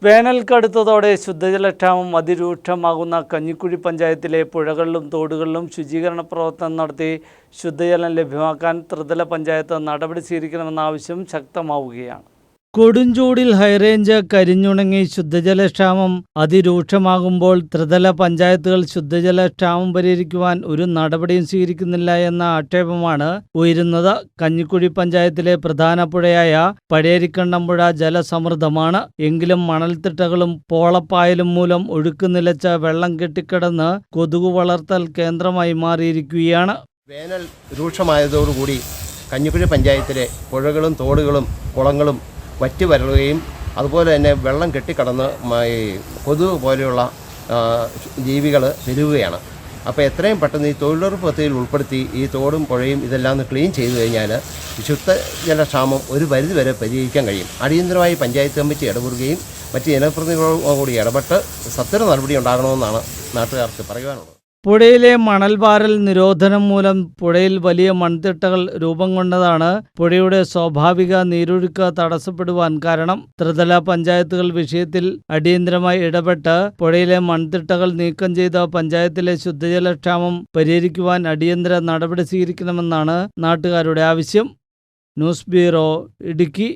വേനൽ കടുത്തതോടെ ശുദ്ധജലക്ഷാമം അതിരൂക്ഷമാകുന്ന കഞ്ഞിക്കുഴി പഞ്ചായത്തിലെ പുഴകളിലും തോടുകളിലും ശുചീകരണ പ്രവർത്തനം നടത്തി ശുദ്ധജലം ലഭ്യമാക്കാൻ ത്രിതല പഞ്ചായത്ത് നടപടി സ്വീകരിക്കണമെന്ന ആവശ്യം ശക്തമാവുകയാണ്. കൊടുംചൂടിൽ ഹൈറേഞ്ച് കരിഞ്ഞുണങ്ങി ശുദ്ധജലക്ഷാമം അതിരൂക്ഷമാകുമ്പോൾ ത്രിതല പഞ്ചായത്തുകൾ ശുദ്ധജലക്ഷാമം പരിഹരിക്കുവാൻ ഒരു നടപടിയും സ്വീകരിക്കുന്നില്ല എന്ന ആക്ഷേപമാണ് ഉയരുന്നത്. കഞ്ഞിക്കുഴി പഞ്ചായത്തിലെ പ്രധാന പുഴയായ പഴയരിക്കണ്ടം പുഴ ജലസമൃദ്ധമാണ്. എങ്കിലും മണൽത്തിട്ടകളും പോളപ്പായലും മൂലം ഒഴുക്ക് നിലച്ച വെള്ളം കെട്ടിക്കിടന്ന് കൊതുകു വളർത്തൽ കേന്ദ്രമായി മാറിയിരിക്കുകയാണ്. വേനൽ രൂക്ഷമായതോടുകൂടി കഞ്ഞിക്കുഴി പഞ്ചായത്തിലെ പുഴകളും തോടുകളും കുളങ്ങളും വറ്റി വരളുകയും അതുപോലെ തന്നെ വെള്ളം കെട്ടിക്കടന്ന് കൊതുക് പോലെയുള്ള ജീവികൾ പെരുകുകയാണ്. അപ്പോൾ എത്രയും പെട്ടെന്ന് ഈ തൊഴിലുറപ്പ് പദ്ധതിയിൽ ഉൾപ്പെടുത്തി ഈ തോടും പുഴയും ഇതെല്ലാം ഒന്ന് ക്ലീൻ ചെയ്തു കഴിഞ്ഞാൽ ശുദ്ധജലക്ഷാമം ഒരു പരിധിവരെ പരിഹരിക്കാൻ കഴിയും. അടിയന്തരമായി പഞ്ചായത്ത് കമ്മിറ്റി ഇടപെടുകയും മറ്റ് ജനപ്രതിനിധികളോട് കൂടി ഇടപെട്ട് സത്വര നടപടി ഉണ്ടാകണമെന്നാണ് നാട്ടുകാർക്ക് പറയുവാനുള്ളത്. പുഴയിലെ മണൽവാരൽ നിരോധനം മൂലം പുഴയിൽ വലിയ മൺതിട്ടകൾ രൂപം കൊണ്ടതാണ് പുഴയുടെ സ്വാഭാവിക നീരൊഴുക്ക് തടസ്സപ്പെടുവാൻ കാരണം. ത്രിതല പഞ്ചായത്തുകൾ വിഷയത്തിൽ അടിയന്തരമായി ഇടപെട്ട് പുഴയിലെ മൺതിട്ടകൾ നീക്കം ചെയ്ത പഞ്ചായത്തിലെ ശുദ്ധജലക്ഷാമം പരിഹരിക്കുവാൻ അടിയന്തര നടപടി സ്വീകരിക്കണമെന്നാണ് നാട്ടുകാരുടെ ആവശ്യം. News bureau, Idukki.